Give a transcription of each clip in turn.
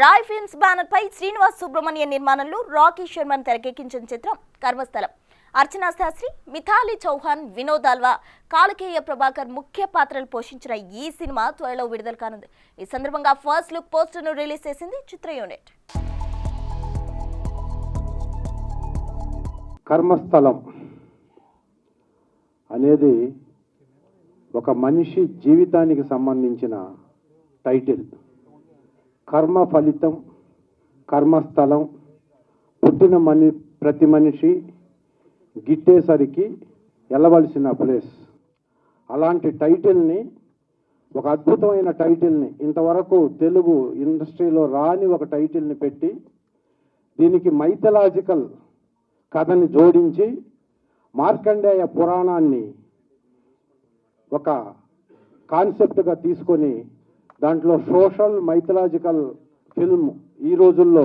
Roy films banner పై శ్రీనివాస్ సుబ్రహ్మణ్యం నిర్మాణంలో Rocky శర్మను తెరకెక్కించిన చిత్రం కర్మస్థలం. అర్చనా శాస్త్రి, మిథాలీ చౌహాన్, వినోద్ ఆల్వా, కాళకేయ ప్రభాకర్ ముఖ్య పాత్రలు పోషించిన ఈ సినిమా త్వరలో విడుదల కానుంది. ఈ సందర్భంగా ఫస్ట్ లుక్ పోస్టర్ను రిలీజ్ చేసింది చిత్ర యూనిట్. కర్మస్థలం అనేది ఒక మనిషి జీవితానికి సంబంధించిన టైటిల్. కర్మ ఫలితం, కర్మస్థలం, పుట్టిన ప్రతి మనిషి గిట్టేసరికి వెళ్ళవలసిన ప్లేస్. అలాంటి టైటిల్ని, ఒక అద్భుతమైన టైటిల్ని, ఇంతవరకు తెలుగు ఇండస్ట్రీలో రాని ఒక టైటిల్ని పెట్టి దీనికి మైథలాజికల్ కథని జోడించి మార్కండేయ పురాణాన్ని ఒక కాన్సెప్ట్గా తీసుకొని దాంట్లో సోషల్ మైథలాజికల్ ఫిల్మ్ ఈ రోజుల్లో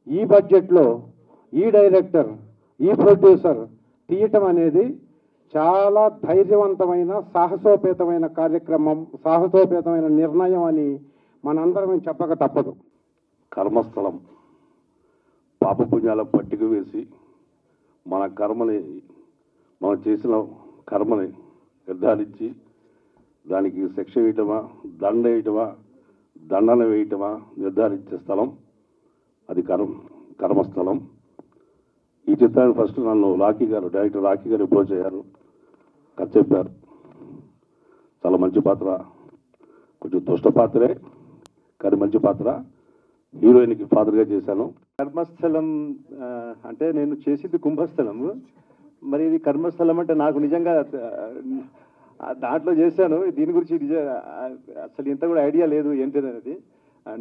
ఈ బడ్జెట్లో ఈ డైరెక్టర్, ఈ ప్రొడ్యూసర్ తీయటం అనేది చాలా ధైర్యవంతమైన, సాహసోపేతమైన కార్యక్రమం, సాహసోపేతమైన నిర్ణయం అని మనందరం చెప్పక తప్పదు. కర్మస్థలం పాపపుణ్యాల పట్టిక వేసి మన కర్మని, మనం చేసిన కర్మని నిర్ధారించి దానికి శిక్ష వేయటమా, దండ వేయటమా, దండన వేయటమా నిర్ధారించే స్థలం అది కర్మస్థలం. ఈ చిత్రాన్ని ఫస్ట్ నన్ను డైరెక్టర్ రాఖీ గారు అప్రోచ్ అయ్యారు, కథ చెప్పారు. చాలా మంచి పాత్ర, కొంచెం దుష్ట పాత్రే కానీ మంచి పాత్ర. హీరోయిన్కి ఫాదర్గా చేశాను. కర్మస్థలం అంటే నేను చేసింది కుంభస్థలం, మరి ఇది కర్మస్థలం అంటే నాకు నిజంగా దాంట్లో చేశాను. దీని గురించి అసలు ఇంత కూడా ఐడియా లేదు ఏంటిది అనేది.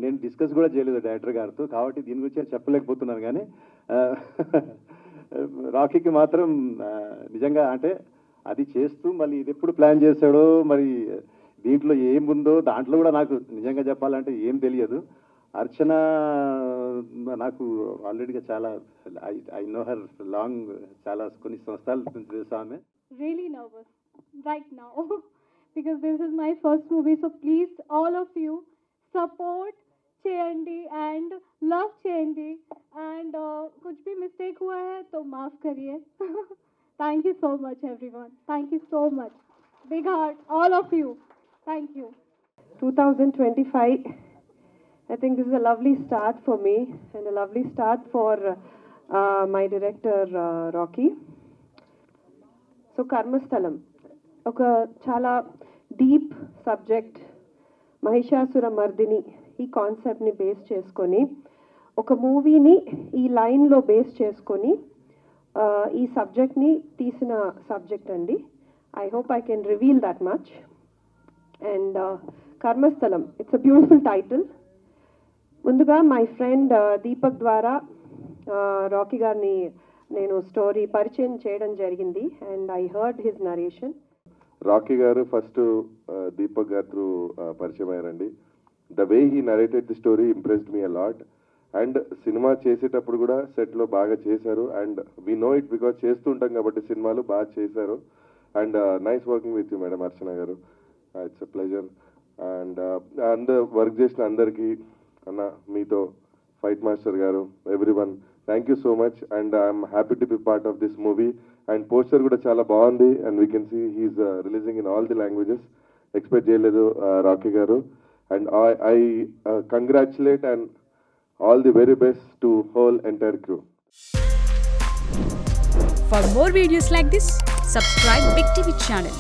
నేను డిస్కస్ కూడా చేయలేదు డైరెక్టర్ గారితో, కాబట్టి దీని గురించి చెప్పలేకపోతున్నాను. కానీ రాకీకి మాత్రం నిజంగా అంటే అది చేస్తూ మళ్ళీ ఇది ఎప్పుడు ప్లాన్ చేశాడో, మరి దీంట్లో ఏముందో దాంట్లో కూడా నాకు నిజంగా చెప్పాలంటే ఏం తెలియదు. అర్చన నాకు ఆల్రెడీగా చాలా ఐ నో హర్ లాంగ్, చాలా కొన్ని సంవత్సరాల తెలుసు ఆమె. Really nervous right now because this is my first movie, so please all of you support cheyandi and love cheyandi and kuch bhi mistake hua hai to maaf kariye. Thank you so much everyone, thank you so much, big heart all of you, thank you. 2025, I think this is a lovely start for me and a lovely start for my director Rocky. So Karmasthalam ఒక చాలా deep subject, Mahishasura Mardini ఈ కాన్సెప్ట్ని base చేసుకొని ఒక మూవీని ఈ లైన్లో base చేసుకొని ఈ సబ్జెక్ట్ని తీసిన సబ్జెక్ట్ అండి. I hope I can reveal that much. And Karmasthalam, it's a beautiful title. ముందుగా మై ఫ్రెండ్ దీపక్ ద్వారా రాకీ గారిని నేను స్టోరీ పరిచయం చేయడం జరిగింది and I heard his narration. Rocky గారు ఫస్ట్ దీపక్ గారు త్రూ పరిచయం అయ్యారండి. The way he narrated the story impressed me a lot. And సినిమా చేసేటప్పుడు కూడా సెట్లో బాగా చేశారు. And we know it because చేస్తుంటాం కాబట్టి సినిమాలు బాగా చేశారు. And nice working with you madam Archana garu, it's a pleasure. And work చేసిన అందరికీ, అన్న మీతో, fight master garu, everyone, thank you so much. And I'm happy to be part of this movie. And poster కూడా చాలా బాగుంది and we can see he's releasing in all the languages. Expect చేయలేదు Rocky garu. And I congratulate and all the very best to whole entire crew. For more videos like this, subscribe Big TV channel.